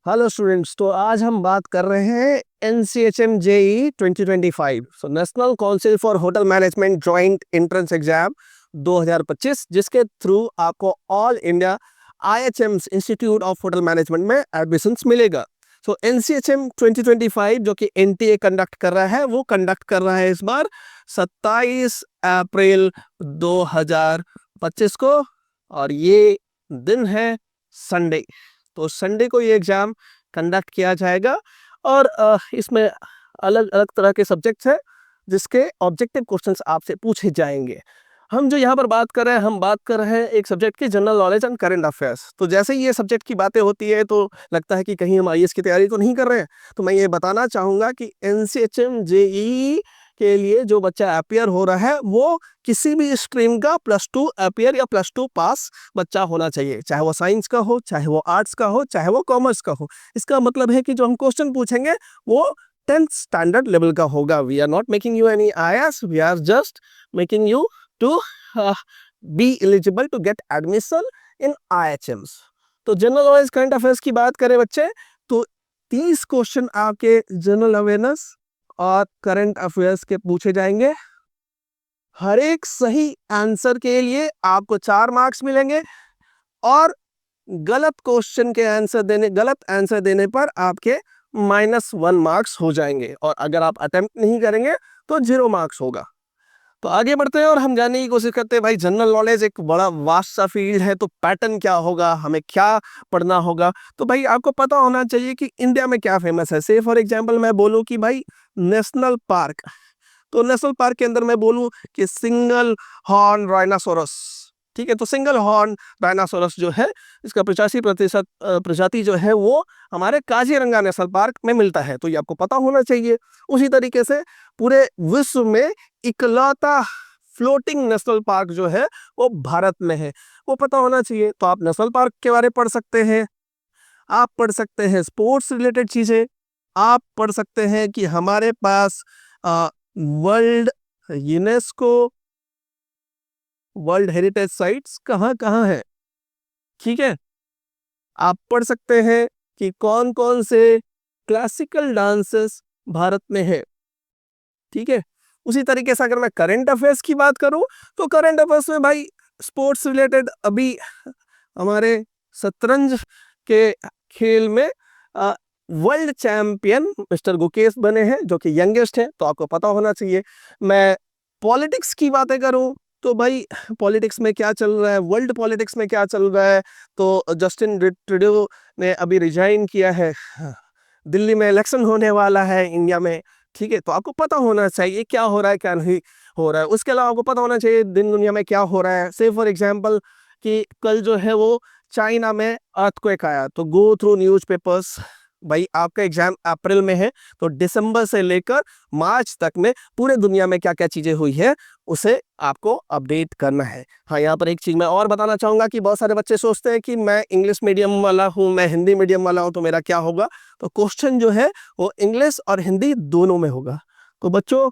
Hello students, तो आज हम बात कर रहे हैं NCHM JEE 2025 national council for hotel management joint entrance exam 2025, जिसके थ्रू आपको all India IHMs institute of hotel management में एडमिशंस मिलेगा। NCHM 2025 जो कि NTA कंडक्ट कर रहा है, वो कंडक्ट कर रहा है इस बार 27 अप्रैल 2025 को, और ये दिन है संडे। तो संडे को ये एग्जाम कंडक्ट किया जाएगा और इसमें अलग अलग तरह के सब्जेक्ट्स हैं जिसके ऑब्जेक्टिव क्वेश्चंस आपसे पूछे जाएंगे। हम जो यहाँ पर बात कर रहे हैं, हम बात कर रहे हैं एक सब्जेक्ट की general knowledge and current affairs. तो जैसे ही ये सब्जेक्ट की बातें होती है तो लगता है कि कहीं हम IAS की तैयारी तो नहीं कर रहे हैं। तो मैं ये बताना चाहूँगा कि NCHM JEE के लिए जो बच्चा अपियर हो रहा है वो किसी भी स्ट्रीम का +2 अपियर या +2 पास बच्चा होना चाहिए, चाहे वो साइंस का हो, चाहे वो आर्ट्स का हो, चाहे वो कॉमर्स का हो। इसका मतलब है कि जो हम क्वेश्चन पूछेंगे वो 10th स्टैंडर्ड लेवल का होगा। We are not making you any IAS, we are just making you to be eligible to get admission in IHMs। तो जनरल नॉलेज करंट अफेयर्स की बात करें बच्चे, तो 30 क्वेश्चन आपके जनरल अवेयरनेस और करंट अफेयर्स के पूछे जाएंगे। हर एक सही आंसर के लिए आपको 4 मार्क्स मिलेंगे और गलत आंसर देने पर आपके -1 मार्क्स हो जाएंगे, और अगर आप अटेम्प्ट नहीं करेंगे तो 0 मार्क्स होगा। तो आगे बढ़ते हैं और हम जानने की कोशिश करते हैं। भाई, जनरल नॉलेज एक बड़ा वास्ट सा फील्ड है, तो पैटर्न क्या होगा, हमें क्या पढ़ना होगा। तो भाई आपको पता होना चाहिए कि इंडिया में क्या फेमस है। से फॉर एग्जांपल मैं बोलूं कि भाई नेशनल पार्क, तो नेशनल पार्क के अंदर मैं बोलूं कि सिंगल हॉर्न राइनासोरस, ठीक है। तो सिंगल हॉर्न राइनासोरस जो है, इसका 85% प्रजाति जो है वो हमारे काजीरंगा नेशनल पार्क में मिलता है। तो ये आपको पता होना चाहिए। उसी तरीके से पूरे विश्व में इकलौता फ्लोटिंग नेशनल पार्क जो है वो भारत में है, वो पता होना चाहिए। तो आप नेशनल पार्क के बारे में पढ़ सकते हैं, आप पढ़ सकते हैं स्पोर्ट्स रिलेटेड चीजें, आप पढ़ सकते हैं कि हमारे पास world UNESCO world heritage sites कहाँ कहाँ है, ठीक है। आप पढ़ सकते हैं कि कौन कौन से क्लासिकल डांसेस भारत में है, ठीक है। उसी तरीके से अगर मैं करंट अफेयर्स की बात करूं, तो करंट अफेयर्स में भाई स्पोर्ट्स रिलेटेड अभी हमारे शतरंज के खेल में वर्ल्ड चैंपियन मिस्टर गुकेश बने हैं, जो कि यंगेस्ट हैं, तो आपको पता होना चाहिए। मैं पॉलिटिक्स की बातें करूं तो भाई पॉलिटिक्स में क्या चल रहा है, वर्ल्ड पॉलिटिक्स में क्या चल रहा है, तो जस्टिन ट्रूडो ने अभी रिजाइन किया है। दिल्ली में इलेक्शन होने वाला है इंडिया में, ठीक है। तो आपको पता होना चाहिए क्या हो रहा है, क्या नहीं हो रहा है। उसके अलावा आपको पता होना चाहिए दिन दुनिया में क्या हो रहा है। से फॉर एग्जांपल कि कल जो है वो चाइना में अर्थक्वेक आया, तो गो थ्रू न्यूज़पेपर्स। भाई आपका एग्जाम अप्रैल में है, तो दिसंबर से लेकर मार्च तक में पूरे दुनिया में क्या क्या चीजें हुई है उसे आपको अपडेट करना है। हाँ, यहाँ पर एक चीज मैं और बताना चाहूंगा कि बहुत सारे बच्चे सोचते हैं कि मैं इंग्लिश मीडियम वाला हूँ, मैं हिंदी मीडियम वाला हूँ, तो मेरा क्या होगा। तो क्वेश्चन जो है वो इंग्लिश और हिंदी दोनों में होगा। तो बच्चों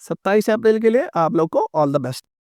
27 अप्रैल के लिए आप लोग को ऑल द बेस्ट।